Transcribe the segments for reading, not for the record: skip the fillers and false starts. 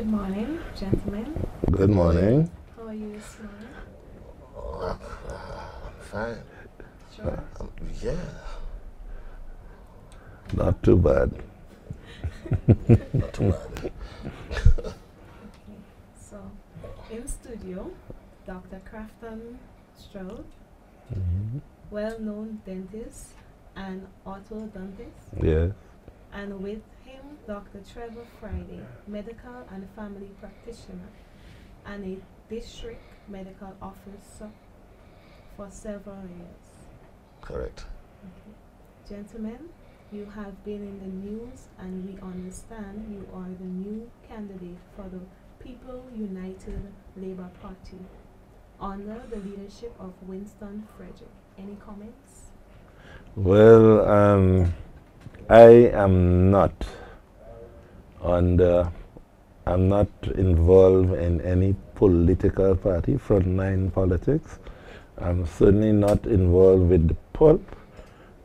Good morning, gentlemen. Good morning. How are you this morning? Oh, I'm fine. Sure. Yeah. Not too bad. Not too bad. Okay. So, in studio, Dr. Crofton Stroud, well-known dentist and orthodontist, Yes. and with him, Dr. Trevor Friday, medical and family practitioner, and a district medical officer for several years. Correct. Okay. Gentlemen, you have been in the news, and we understand you are the new candidate for the People United Labour Party under the leadership of Winston Frederick. Any comments? Well, I am not under, I'm not involved in any political party, frontline politics. I'm certainly not involved with the pulp.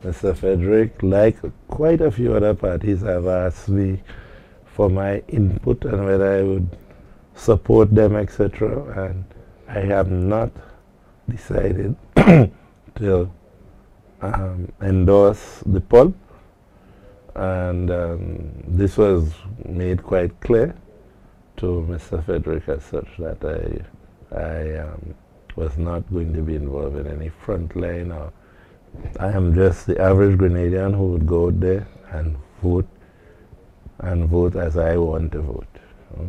Mr. Frederick, like quite a few other parties, have asked me for my input and whether I would support them, etc. And I have not decided to endorse the pulp. And this was made quite clear to Mr. Frederick as such that I was not going to be involved in any frontline, or I am just the average Grenadian who would go out there and vote as I want to vote.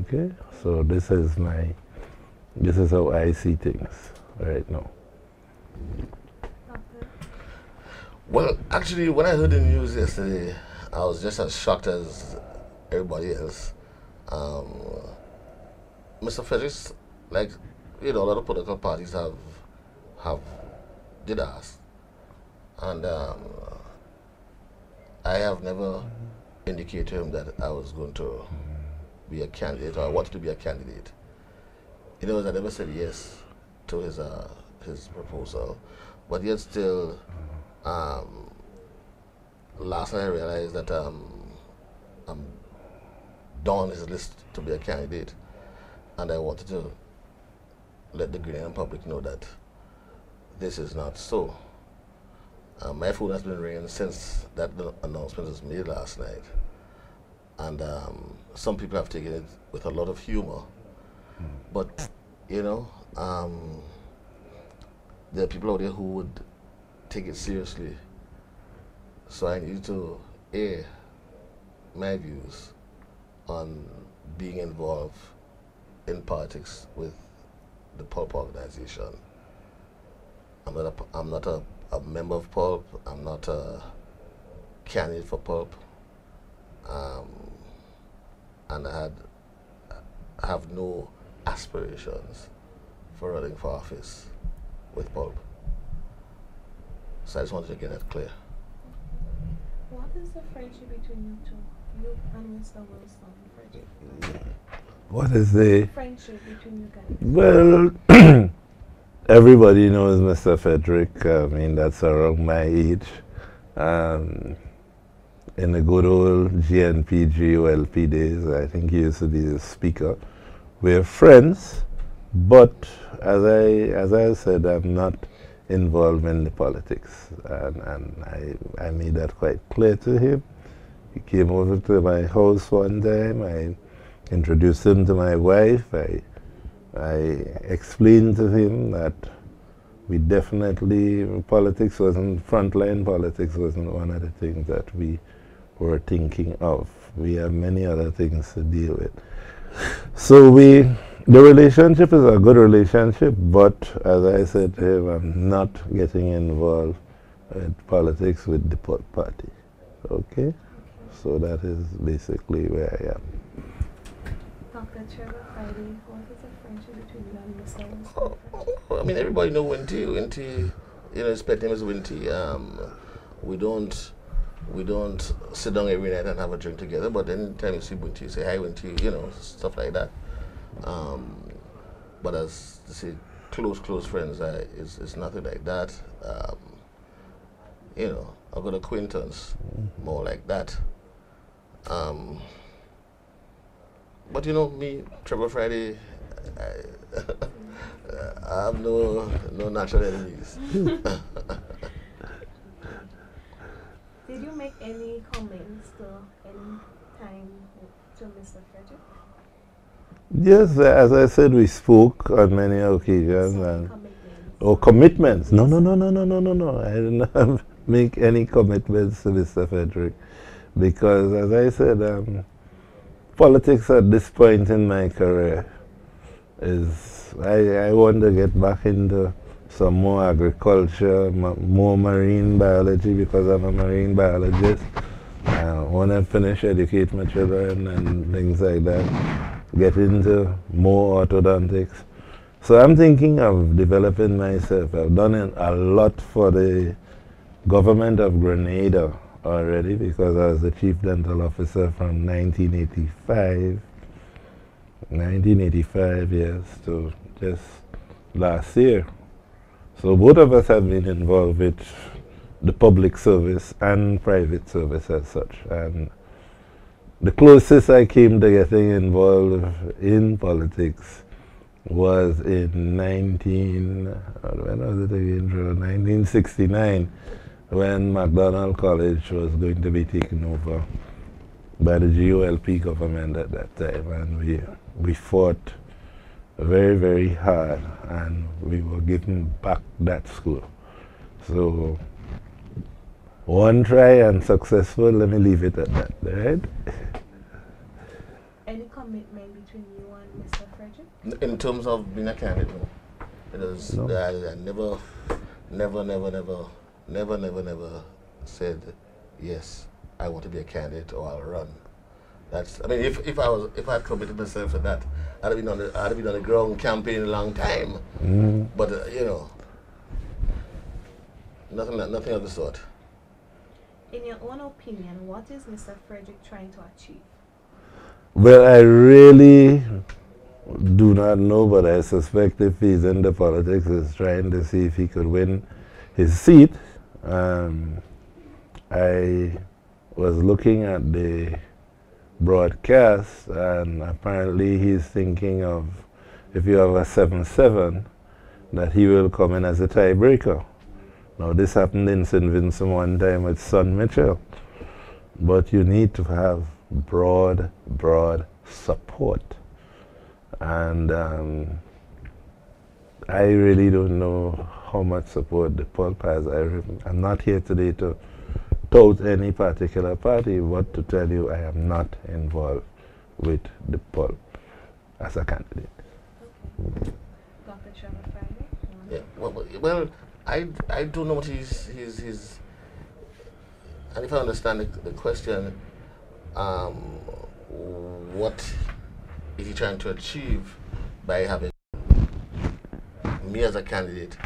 Okay? So this is how I see things right now. Doctor? Well, actually, when I heard the news yesterday, I was just as shocked as everybody else. Mr. Fredericks, like, a lot of political parties did ask. And I have never indicated to him that I was going to be a candidate, or I wanted to be a candidate. In other words, I never said yes to his proposal, but yet still, last night I realized that I'm on his list to be a candidate, and I wanted to let the Grenadian public know that this is not so. My phone has been ringing since that announcement was made last night, and some people have taken it with a lot of humor. But there are people out there who would take it seriously. So I need to air my views on being involved in politics with the pulp organization. I'm not a member of pulp. I'm not a candidate for pulp. And I have no aspirations for running for office with pulp. So I just wanted to get that clear. What is the friendship between you two? You and Mr. Wilson Frederick? What is the Friendship between you guys? well? Everybody knows Mr. Frederick. I mean, that's around my age. In the good old GNP, GOLP days, I think he used to be the speaker. We're friends, but as I said, I'm not involved in the politics, and I made that quite clear to him. He came over to my house one time. I introduced him to my wife. I explained to him that we definitely, frontline politics wasn't one of the things that we were thinking of. We have many other things to deal with. So the relationship is a good relationship, but as I said to him, I'm not getting involved in politics with the party. Okay? So that is basically where I am. Dr. Trevor Friday, what is the friendship between you and Mr. Wilson? I mean, everybody know Winty. Winty, his pet name is Winty. We don't sit down every night and have a drink together, but anytime you see Winty, you say hi Winty, stuff like that. But as to say, close friends, it's nothing like that. A good acquaintance, more like that. But you know, me, Trevor Friday, I, I have no natural enemies. Did you make any comments to any time to Mr. Frederick? Yes, as I said, we spoke on many occasions. Some And commitments. oh, commitments? No, no, no, no, no, no, no, no. I did not make any commitments to Mr. Frederick because, as I said, politics at this point in my career is I want to get back into some more agriculture, more marine biology because I'm a marine biologist. I want to finish educate my children and things like that. Get into more orthodontics. So I'm thinking of developing myself. I've done a lot for the government of Grenada already because I was the chief dental officer from 1985 years to just last year. So both of us have been involved with the public service and private service as such. And the closest I came to getting involved in politics was in 1969 when MacDonald College was going to be taken over by the GOLP government at that time, and we fought very, very hard, and we were giving back that school. So one try and successful, let me leave it at that, right? Any commitment between you and Mr. Frederick? In terms of being a candidate, no. Because No. I never said, yes, I want to be a candidate or I'll run. That's, I mean, if I had committed myself to that, I'd have been on the ground campaign a long time. Mm. But you know, nothing of the sort. In your own opinion, what is Mr. Frederick trying to achieve? Well, I really do not know, but I suspect if he's into politics, he's trying to see if he could win his seat. I was looking at the broadcast, and apparently he's thinking of, if you have a 7-7, that he will come in as a tiebreaker. Now, this happened in St. Vincent one time with Son Mitchell, but you need to have broad support. And I really don't know how much support the pulp has. I'm not here today to tout any particular party, but to tell you I am not involved with the pulp as a candidate. Okay. Dr. Trevor Friday? Yeah. Well, I don't know what his and if I understand the question, what is he trying to achieve by having me as a candidate?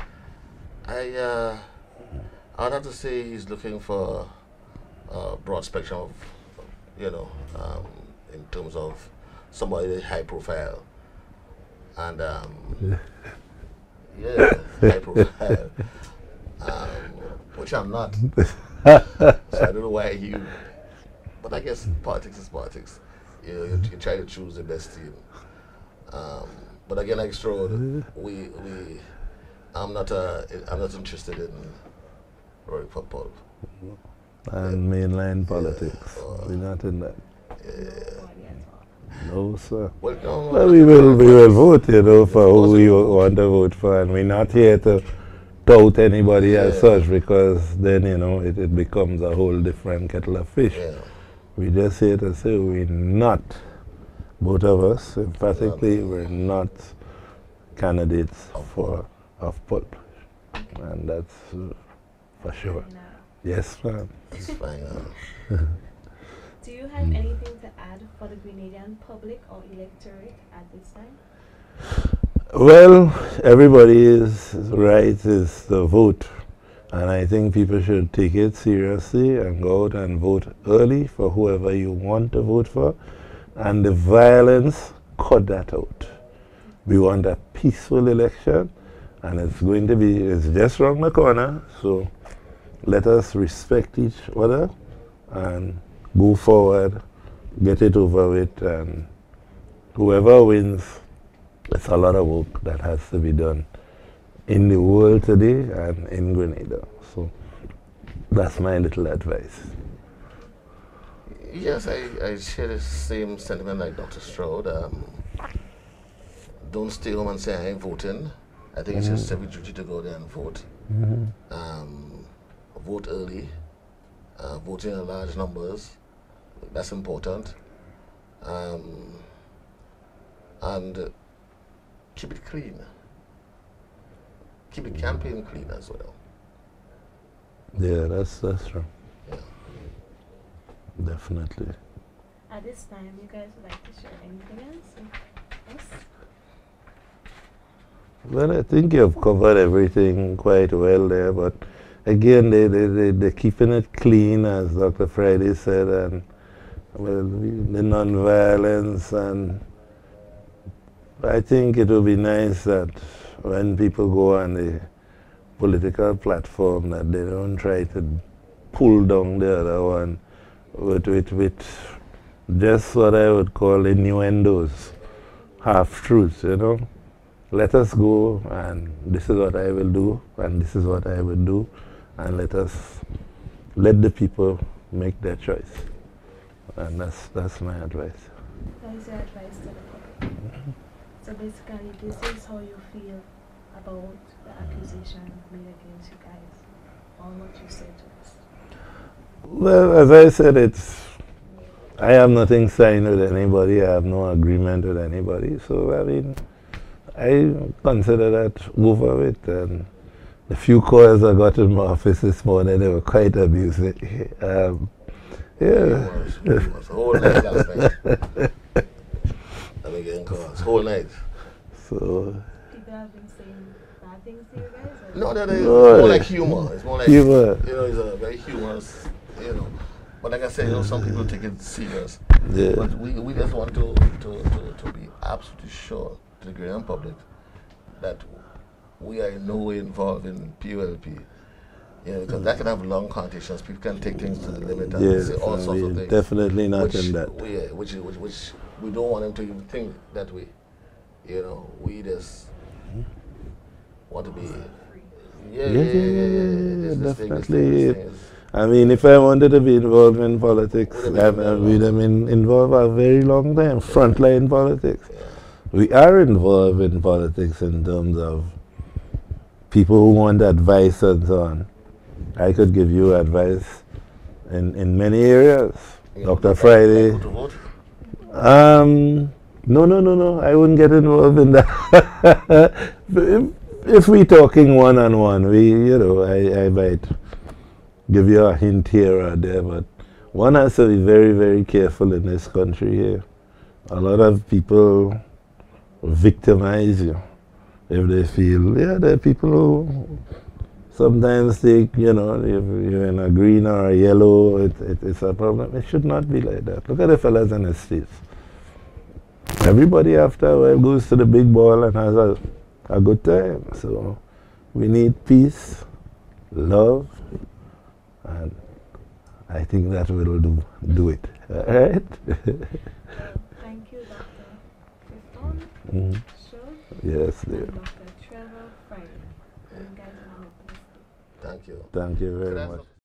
I would have to say he's looking for a broad spectrum of, you know, in terms of somebody high profile and yeah, high profile, which I'm not. So I don't know why you. But I guess politics is politics. You try to choose the best team. But again, like Stroud, I'm not interested in running for pulp. And mainline politics. We're not in that. No, sir. Well, no, Well, we will vote, you know, for who we want to vote for, and we're not here to tout anybody as such, because then, you know, it becomes a whole different kettle of fish. Yeah. We're just here to say we're not, both of us, emphatically, we're not candidates of pulp. And that's for sure. Yes, ma'am. It's fine. Do you have anything to add for the Grenadian public or electorate at this time? Well, everybody's right is to vote. And I think people should take it seriously and go out and vote early for whoever you want to vote for. And the violence, cut that out. We want a peaceful election, and it's just around the corner. So let us respect each other and go forward, get it over with, and whoever wins, it's a lot of work that has to be done in the world today and in Grenada. So that's my little advice. Yes, I share the same sentiment like Dr. Stroud. Don't stay home and say I ain't voting. I think it's your civic duty to go there and vote. Vote early, voting in large numbers. That's important. And keep it clean. Keep the campaign clean as well. Yeah, that's true. Yeah. Definitely. At this time, you guys would like to share anything else? Yes? Well, I think you've covered everything quite well there, but again, they're keeping it clean, as Dr. Friday said, and well, the non-violence, and I think it would be nice that when people go on the political platform that they don't try to pull down the other one with just what I would call innuendos, half-truths, you know. Let us go, and this is what I will do, and this is what I will do, and let the people make their choice. And that's my advice. That is your advice to the public. So basically, this is how you feel about the accusation made against you guys, or what you said to us. Well, as I said, I have nothing signed with anybody. I have no agreement with anybody. So, I mean, I consider that over with. And the few calls I got in my office this morning, they were quite abusive. Yeah. It was whole night last night. I've been getting calls whole night. So. People have been saying bad things to you guys? No, it's more like humor. It's more like humor. You know, it's a very humorous, you know. But like I said, you know, some people take it serious. Yeah. But we just want to be absolutely sure to the Grenadian public that we are in no way involved in PULP. You know, because that can have long connotations. People can take things to the limit and say all sorts of things. Definitely not in that. Which we don't want them to even think that way. You know, we just want to be. Definitely. I mean, if I wanted to be involved in politics, we'd have been involved for a very long time. Frontline politics. Yeah. We are involved in politics in terms of people who want advice and so on. I could give you advice in many areas. Dr. Friday. No. I wouldn't get involved in that. If we're talking one-on-one, I might give you a hint here or there, but one has to be very, very careful in this country here. A lot of people victimize you if they feel, there are people who sometimes think, if you're in a green or a yellow, it's a problem. It should not be like that. Look at the fellas in the States. Everybody after a while goes to the big ball and has a good time. So we need peace, love, and I think that will do it. All right? Thank you, Dr. Crofton Stroud. Yes, dear. And Dr. Trevor Friday. You guys have a blessed day. Thank you. Thank you very much.